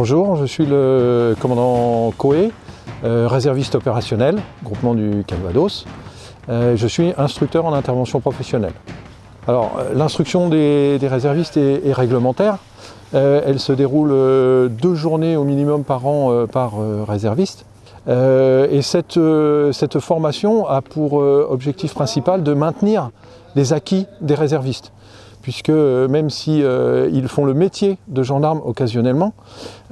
Bonjour, je suis le commandant Coé, réserviste opérationnel, groupement du Calvados. Je suis instructeur en intervention professionnelle. Alors, l'instruction des réservistes est réglementaire. Elle se déroule 2 journées au minimum par an par réserviste. Et cette formation a pour objectif principal de maintenir les acquis des réservistes, puisque même si ils font le métier de gendarme occasionnellement,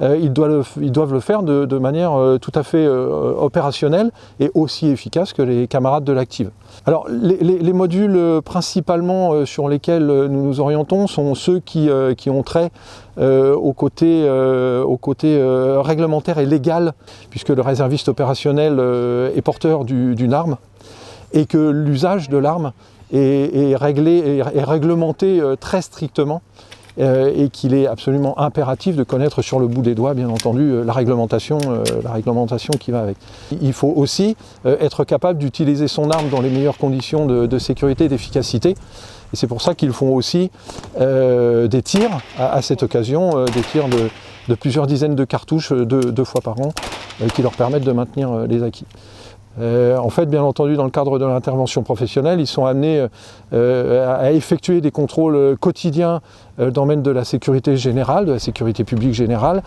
ils doivent le faire de manière tout à fait opérationnelle et aussi efficace que les camarades de l'active. Alors les modules principalement sur lesquels nous nous orientons sont ceux qui ont trait au côté réglementaire et légal, puisque le réserviste opérationnel est porteur d'une arme et que l'usage de l'arme est réglementé très strictement et qu'il est absolument impératif de connaître sur le bout des doigts, bien entendu, la réglementation qui va avec. Il faut aussi être capable d'utiliser son arme dans les meilleures conditions de sécurité et d'efficacité. Et c'est pour ça qu'ils font aussi des tirs à cette occasion, des tirs de plusieurs dizaines de cartouches 2 fois par an qui leur permettent de maintenir les acquis. En fait, bien entendu, dans le cadre de l'intervention professionnelle, ils sont amenés à effectuer des contrôles quotidiens dans le domaine de la sécurité générale, de la sécurité publique générale,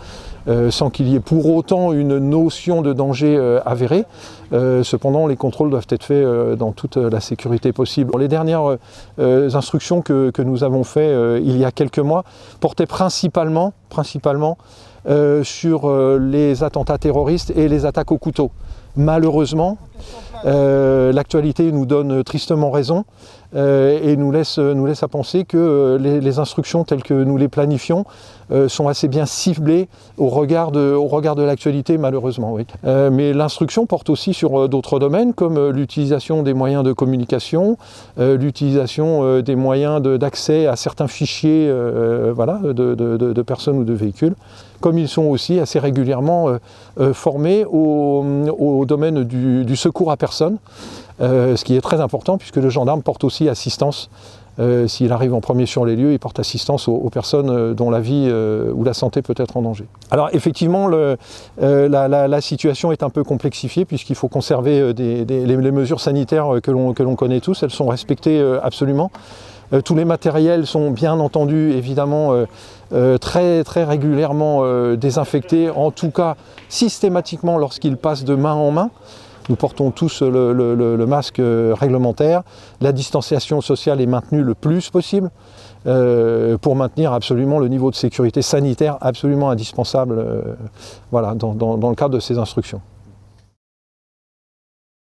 sans qu'il y ait pour autant une notion de danger avérée. Cependant, les contrôles doivent être faits dans toute la sécurité possible. Les dernières instructions que nous avons faites il y a quelques mois portaient principalement sur les attentats terroristes et les attaques au couteau. Malheureusement, l'actualité nous donne tristement raison et nous laisse à penser que les instructions telles que nous les planifions sont assez bien ciblées au regard de l'actualité, malheureusement. Oui. Mais l'instruction porte aussi sur d'autres domaines comme l'utilisation des moyens de communication, l'utilisation des moyens d'accès à certains fichiers de personnes ou de véhicules, comme ils sont aussi assez régulièrement formés au domaine du secours à personne, ce qui est très important puisque le gendarme porte aussi assistance. S'il arrive en premier sur les lieux, il porte assistance aux personnes dont la vie ou la santé peut être en danger. Alors effectivement, la situation est un peu complexifiée puisqu'il faut conserver les mesures sanitaires que l'on connaît tous, elles sont respectées absolument. Tous les matériels sont bien entendu évidemment très régulièrement désinfectés, en tout cas systématiquement lorsqu'ils passent de main en main. Nous portons tous le masque réglementaire. La distanciation sociale est maintenue le plus possible pour maintenir absolument le niveau de sécurité sanitaire absolument indispensable dans le cadre de ces instructions.